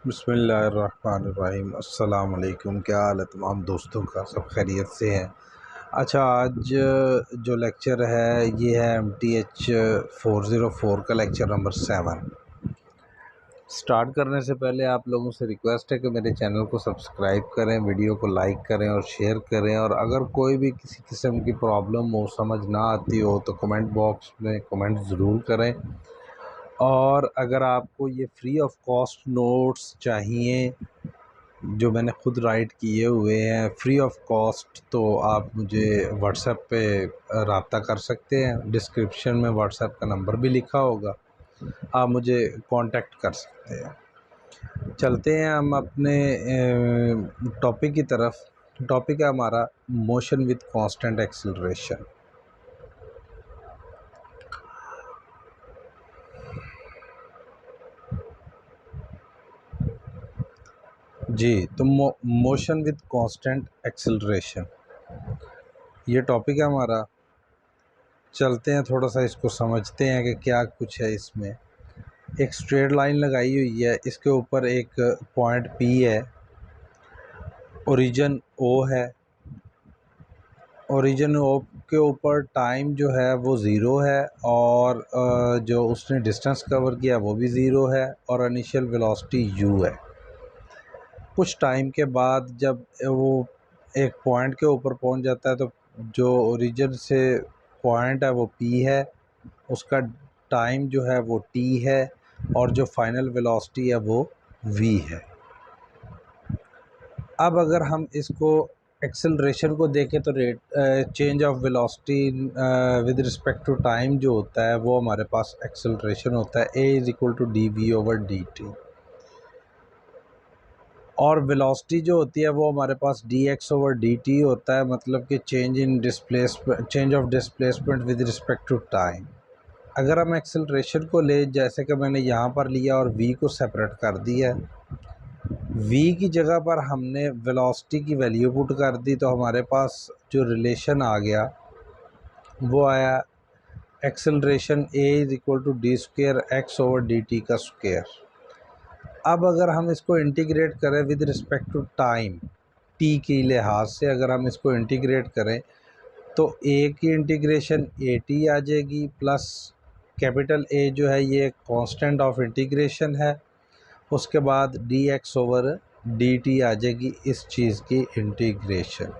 बिस्मिल्लाहिर्रहमानिर्रहीम। अस्सलाम वालेकुम। क्या हाल है तमाम दोस्तों का? सब खैरियत से हैं? अच्छा, आज जो लेक्चर है ये है MTH 404 का लेक्चर नंबर 7। स्टार्ट करने से पहले आप लोगों से रिक्वेस्ट है कि मेरे चैनल को सब्सक्राइब करें, वीडियो को लाइक करें और शेयर करें। और अगर कोई भी किसी किस्म की प्रॉब्लम हो, समझ ना आती हो, तो कमेंट बॉक्स में कमेंट ज़रूर करें। और अगर आपको ये फ्री ऑफ कॉस्ट नोट्स चाहिए जो मैंने ख़ुद राइट किए हुए हैं फ्री ऑफ कॉस्ट, तो आप मुझे व्हाट्सएप पे रब्ता कर सकते हैं। डिस्क्रिप्शन में व्हाट्सएप का नंबर भी लिखा होगा, आप मुझे कांटेक्ट कर सकते हैं। चलते हैं हम अपने टॉपिक की तरफ। टॉपिक है हमारा मोशन विद कांस्टेंट एक्सीलरेशन। जी, तो मोशन विद कांस्टेंट एक्सीलरेशन ये टॉपिक है हमारा। चलते हैं, थोड़ा सा इसको समझते हैं कि क्या कुछ है इसमें। एक स्ट्रेट लाइन लगाई हुई है, इसके ऊपर एक पॉइंट P है, ओरिजिन O है। ओरिजिन O के ऊपर टाइम जो है वो ज़ीरो है, और जो उसने डिस्टेंस कवर किया वो भी ज़ीरो है, और इनिशियल वेलोसिटी U है। कुछ टाइम के बाद जब वो एक पॉइंट के ऊपर पहुंच जाता है, तो जो ओरिजिन से पॉइंट है वो P है, उसका टाइम जो है वो T है, और जो फाइनल वेलोसिटी है वो V है। अब अगर हम इसको एक्सेलरेशन को देखें तो rate change of velocity with respect to time जो होता है वो हमारे पास एक्सेलरेशन होता है a = dv/dt। और वेलोसिटी जो होती है वो हमारे पास dx/dt होता है, मतलब कि change of displacement with respect to time. अगर हम एक्सेलरेशन को ले, जैसे कि मैंने यहाँ पर लिया और v को सेपरेट कर दिया है, v की जगह पर हमने वेलोसिटी की वैल्यू पुट कर दी, तो हमारे पास जो रिलेशन आ गया वो आया एक्सेलरेशन a = d²x/dt का स्क्वायर। अब अगर हम इसको इंटीग्रेट करें with respect to time t के लिहाज से, अगर हम इसको इंटीग्रेट करें तो a की इंटीग्रेशन at आ जाएगी, प्लस कैपिटल A जो है ये कांस्टेंट ऑफ इंटीग्रेशन है, उसके बाद dx/dt आ जाएगी इस चीज़ की इंटीग्रेशन।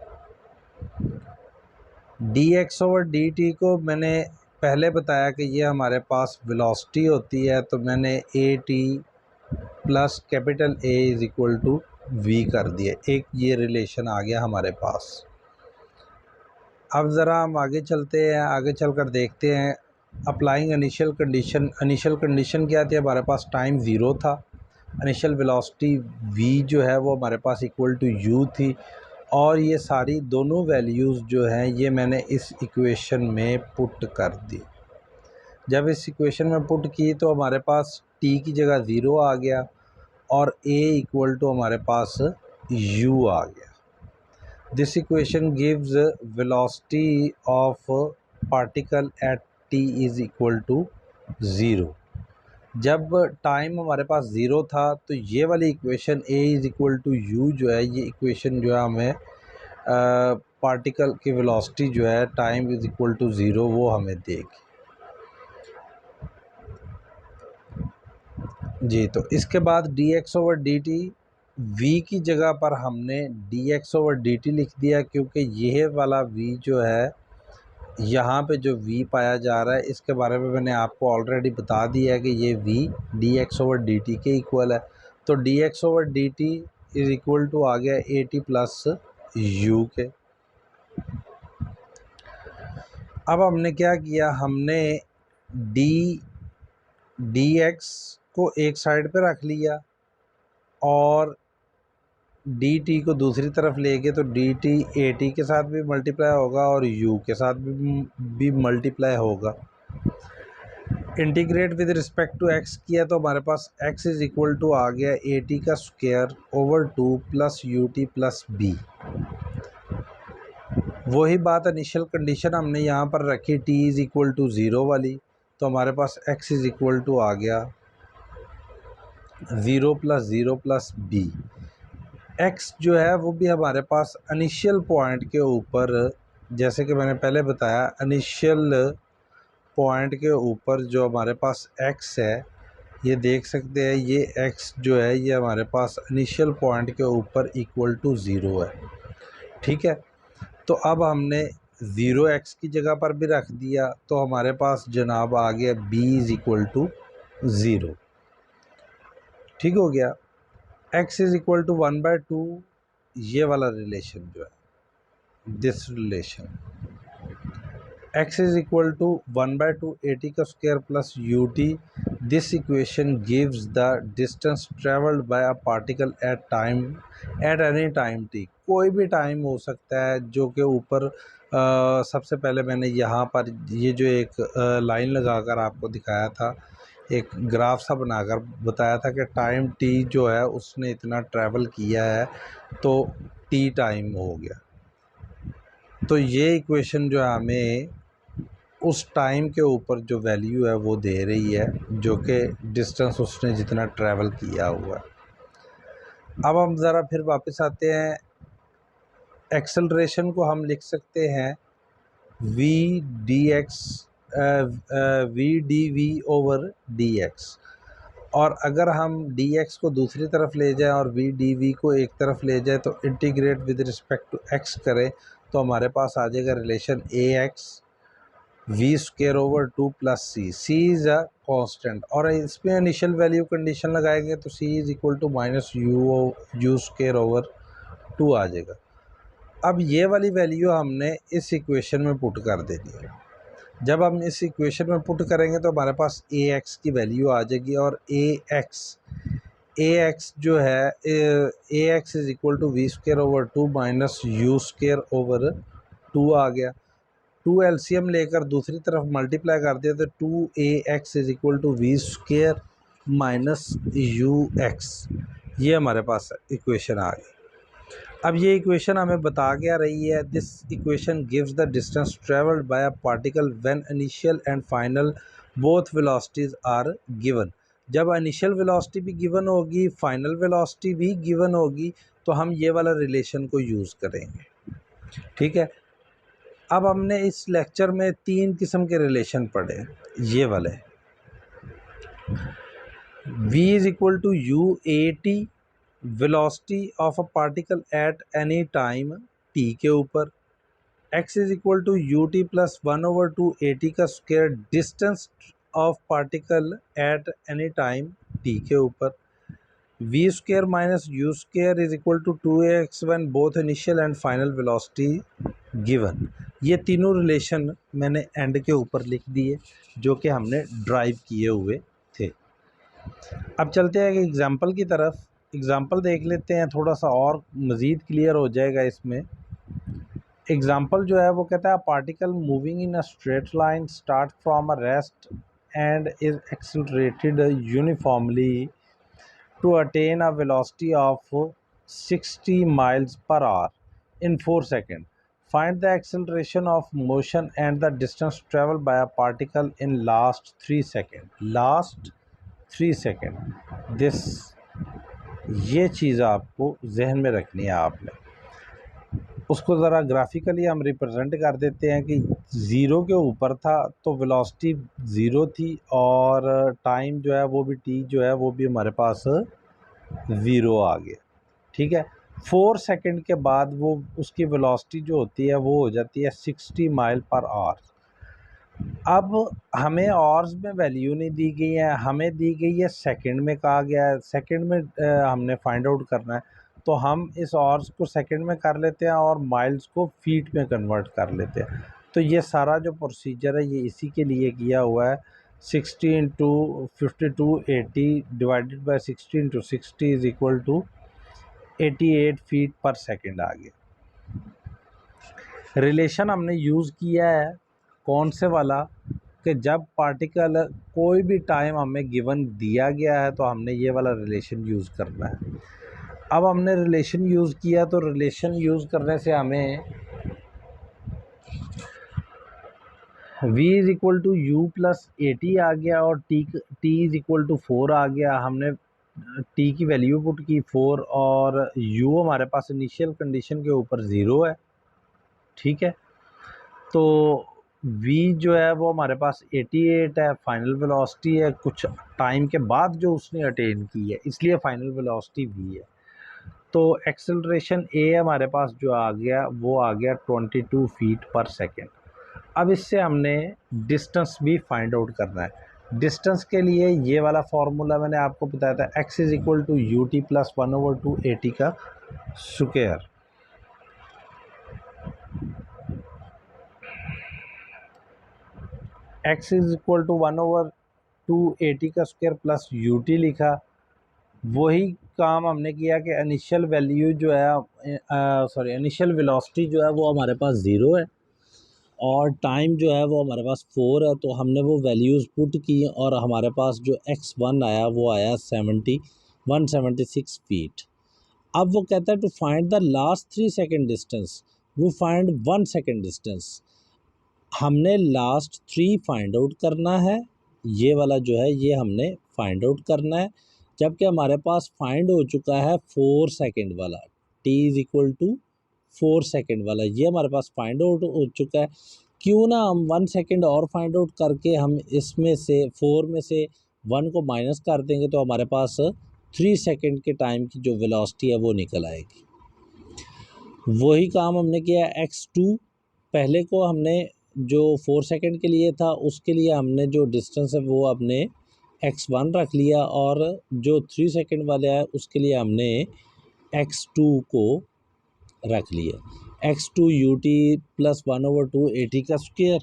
dx/dt को मैंने पहले बताया कि ये हमारे पास वेलोसिटी होती है, तो मैंने at plus capital A = v कर दिया। एक ये रिलेशन आ गया हमारे पास। अब ज़रा हम आगे चलते हैं, आगे चलकर देखते हैं applying initial condition. Initial condition क्या थी? हमारे पास टाइम ज़ीरो था, इनिशियल वेलोसिटी v जो है वो हमारे पास =u थी, और ये सारी दोनों वैल्यूज़ जो हैं ये मैंने इस इक्वेशन में पुट कर दी। जब इस इक्वेशन में पुट की तो हमारे पास t की जगह ज़ीरो आ गया, और a = हमारे पास u आ गया। This equation gives velocity of particle eight t = 0। जब टाइम हमारे पास ज़ीरो था तो ये वाली इक्वेशन a = u जो है, ये इक्वेशन जो है हमें पार्टिकल की वेलोसिटी जो है टाइम = 0 वो हमें देगी। जी, तो इसके बाद dx/dt, v की जगह पर हमने dx/dt लिख दिया, क्योंकि यह वाला v जो है यहाँ पे जो v पाया जा रहा है इसके बारे में मैंने आपको ऑलरेडी बता दिया है कि ये v dx/dt के इक्वल है। तो dx/dt = आ गया at प्लस u के। अब हमने क्या किया, हमने dx को एक साइड पे रख लिया और dt को दूसरी तरफ ले गए, तो dt at के साथ भी मल्टीप्लाई होगा और u के साथ भी मल्टीप्लाई होगा। Integrate with respect to x किया तो हमारे पास x = आ गया at का square over 2 plus ut plus b। वही बात इनिशियल कंडीशन हमने यहाँ पर रखी t = 0 वाली, तो हमारे पास x = आ गया zero plus zero plus B. X जो है वो भी हमारे पास इनिशियल पॉइंट के ऊपर, जैसे कि मैंने पहले बताया, इनिशियल पॉइंट के ऊपर जो हमारे पास एक्स है, ये देख सकते हैं, ये एक्स जो है ये हमारे पास इनिशियल पॉइंट के ऊपर इक्वल टू ज़ीरो है। ठीक है, तो अब हमने ज़ीरो एक्स की जगह पर भी रख दिया, तो हमारे पास जनाब आ गया B is equal to zero. ठीक हो गया। एक्स इज़ इक्वल टू 1/2, ये वाला रिलेशन जो है, this relation x is equal to 1/2 at का square plus ut, this equation gives the distance travelled by a particle at any time t। कोई भी टाइम हो सकता है जो के ऊपर सबसे पहले मैंने यहाँ पर ये जो एक लाइन लगाकर आपको दिखाया था, एक ग्राफ सा बनाकर बताया था कि टाइम t जो है उसने इतना ट्रैवल किया है, तो t टाइम हो गया। तो ये इक्वेशन जो है हमें उस टाइम के ऊपर जो वैल्यू है वो दे रही है, जो कि डिस्टेंस उसने जितना ट्रैवल किया हुआ है। अब हम ज़रा फिर वापस आते हैं, एक्सेलरेशन को हम लिख सकते हैं V D X, V D V over D X. और अगर हम डी एक्स को दूसरी तरफ ले जाएं और वी डी वी को एक तरफ ले जाए, तो integrate with respect to x करें, तो हमारे पास आ जाएगा relation a x v square over two plus c is a constant, और इसमें इनिशियल वैल्यू कंडीशन लगाएंगे तो c is equal to minus u square over two आ जाएगा। अब ये वाली वैल्यू हमने इस इक्वेशन में पुट कर देनी है। जब हम इस इक्वेशन में पुट करेंगे तो हमारे पास ए एक्स की वैल्यू आ जाएगी, और ए एक्स जो है, a x is equal to we square over two minus u square over two आ गया। टू एलसीएम लेकर दूसरी तरफ मल्टीप्लाई कर दिया तो two A X is equal to we square minus U X, ये हमारे पास इक्वेशन आ गई। अब ये इक्वेशन हमें बता क्या रही है, this equation gives the distance travelled by a particle when initial and final both velocities are given. जब इनिशियल वेलोसिटी भी गिवन होगी, फाइनल वेलोसिटी भी गिवन होगी, तो हम ये वाला रिलेशन को यूज़ करेंगे। ठीक है, अब हमने इस लेक्चर में तीन किस्म के रिलेशन पढ़े, ये वाले v is equal to u a t, velocity of a particle at any time t के ऊपर, x is equal to U T plus 1/2 a t का square, distance of particle at any time t के ऊपर, v square minus u square is equal to 2ax when both initial and final velocity given. ये तीनों relation मैंने and के ऊपर लिख दिए जो कि हमने ड्राइव किए हुए थे। अब चलते हैं एक एग्जांपल की तरफ, एग्जांपल देख लेते हैं, थोड़ा सा और मज़ीद क्लियर हो जाएगा इसमें। एग्जांपल जो है वो कहता है particle moving in a straight line start from a rest and is accelerated uniformly to attain a velocity of 60 miles per hour in 4 seconds. Find the acceleration of motion and the distance traveled by a particle in last 3 seconds. Last 3 seconds. This, ये चीज़ आपको जहन में रखनी है आपने। उसको ज़रा graphically हम रिप्रेजेंट कर देते हैं कि ज़ीरो के ऊपर था तो वेलोसिटी ज़ीरो थी, और टाइम जो है वो भी टी जो है वो भी हमारे पास ज़ीरो आ गया। ठीक है, 4 सेकंड के बाद वो उसकी वेलोसिटी जो होती है वो हो जाती है 60 माइल पर आवर। अब हमें आवर्स में वैल्यू नहीं दी गई है, हमें दी गई है सेकंड में, कहा गया है सेकंड में हमने फाइंड आउट करना है, तो हम इस आवर्स को सेकंड में कर लेते हैं और माइल्स को फीट में कन्वर्ट कर लेते हैं। तो ये सारा जो प्रोसीजर है ये इसी के लिए किया हुआ है। 60 into 52 80 divided by 60 into 60 is equal to 88 feet per second आ गया। रिलेशन हमने यूज़ किया है कौन से वाला, कि जब पार्टिकल कोई भी टाइम हमें गिवन दिया गया है तो हमने ये वाला रिलेशन यूज़ करना है। अब हमने रिलेशन यूज़ किया तो रिलेशन यूज़ करने से हमें v is equal to U plus 80 आ गया और t इज़ इक्वल टू 4 आ गया। हमने टी की वैल्यू पुट की 4 और यू हमारे पास इनिशियल कंडीशन के ऊपर 0 है, ठीक है। तो v जो है वो हमारे पास 88 है, फाइनल वेलोसिटी है कुछ टाइम के बाद जो उसने अटेन की है, इसलिए फाइनल वेलोसिटी v है। तो एक्सेलरेशन a हमारे पास जो आ गया वो आ गया 22 फीट पर सेकेंड। अब इससे हमने डिस्टेंस भी फाइंड आउट करना है। डिस्टेंस के लिए ये वाला फार्मूला मैंने आपको बताया था, x is equal to U T plus 1/2 AT का square. x is equal to 1/2 AT का स्क्वायर प्लस UT लिखा। वही काम हमने किया कि इनिशियल वैल्यू जो है इनिशियल वेलोसिटी जो है वो हमारे पास 0 है और टाइम जो है वो हमारे पास 4 है, तो हमने वो वैल्यूज़ पुट की और हमारे पास जो x1 आया वो आया 176 फीट। अब वो कहता है to find the last 3 second distance, वो फाइंड 1 सेकेंड डिस्टेंस। हमने लास्ट 3 फाइंड आउट करना है, ये वाला जो है ये हमने फाइंड आउट करना है, जबकि हमारे पास फाइंड हो चुका है 4 सेकेंड वाला, t is equal to 4 second वाला, ये हमारे पास फाइंड आउट हो चुका है। क्यों ना हम 1 सेकेंड और फाइंड आउट करके हम इसमें से 4 में से 1 को माइनस कर देंगे तो हमारे पास 3 सेकेंड के टाइम की जो वेलोसिटी है वो निकल आएगी। वही काम हमने किया x2, पहले को हमने जो 4 सेकेंड के लिए था उसके लिए हमने जो डिस्टेंस है वो अपने x1 रख लिया और जो 3 सेकेंड वाला है उसके लिए हमने x2 को रख लिया, x2 ut प्लस 1/2 AT का स्क्वायर।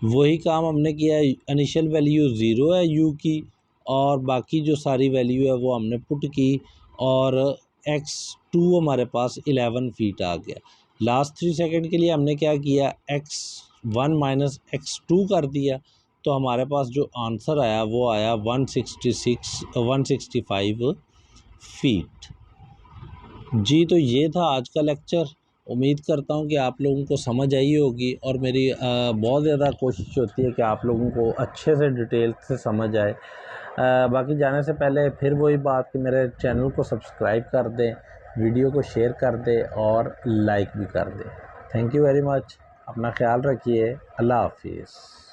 वही काम हमने किया, इनिशियल वैल्यू 0 है u की और बाकी जो सारी वैल्यू है वो हमने पुट की और x2 हमारे पास 11 फीट आ गया। लास्ट 3 सेकेंड के लिए हमने क्या किया, x1 माइनस x2 कर दिया, तो हमारे पास जो आंसर आया वो आया 165 फीट। जी, तो ये था आज का लेक्चर। उम्मीद करता हूँ कि आप लोगों को समझ आई होगी और मेरी बहुत ज़्यादा कोशिश होती है कि आप लोगों को अच्छे से डिटेल से समझ आए। बाकी जाने से पहले फिर वही बात कि मेरे चैनल को सब्सक्राइब कर दें, वीडियो को शेयर कर दें और लाइक भी कर दें। Thank you very much. अपना ख्याल रखिए। अल्लाह हाफिज़।